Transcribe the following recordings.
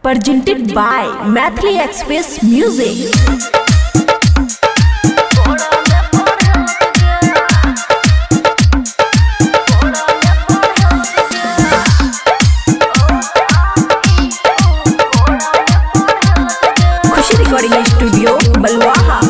presented by Mathli Express Music. Khushi recording studio Balwaha.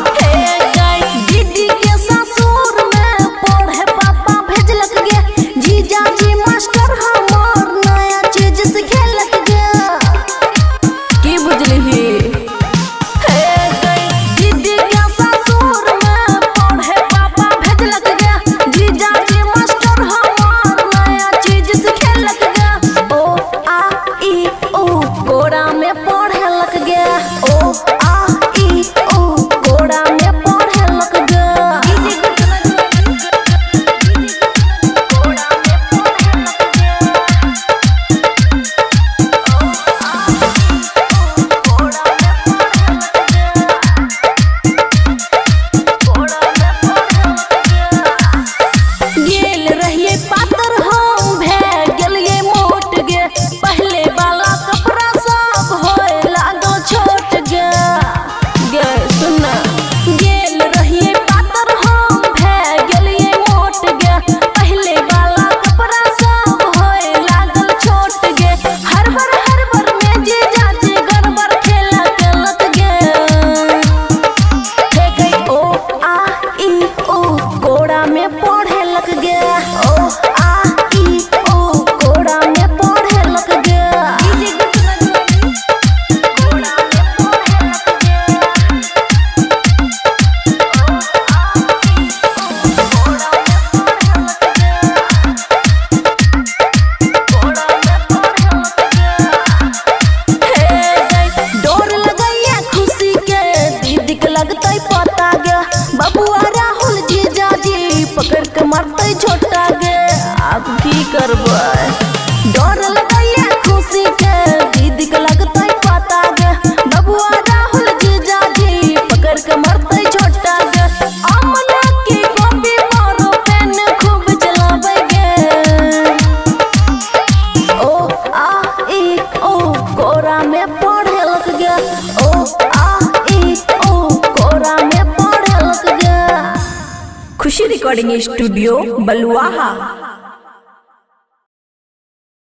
पकड़ के मारते छोटा गे आप की करबै डर लगैया खुशी के दीदी के लगते पता गे बबुआ राहुल जीजा जी पकड़ के मारते छोटा गे अमना की कॉपी मारो पेन खूब चलावे गे ओ आ ई ओ कोरा में पढ़े लग गया ओ आ ई ओ कोरा में पढ़े लग गया। खुशी रिकॉर्डिंग स्टूडियो बलवाहा।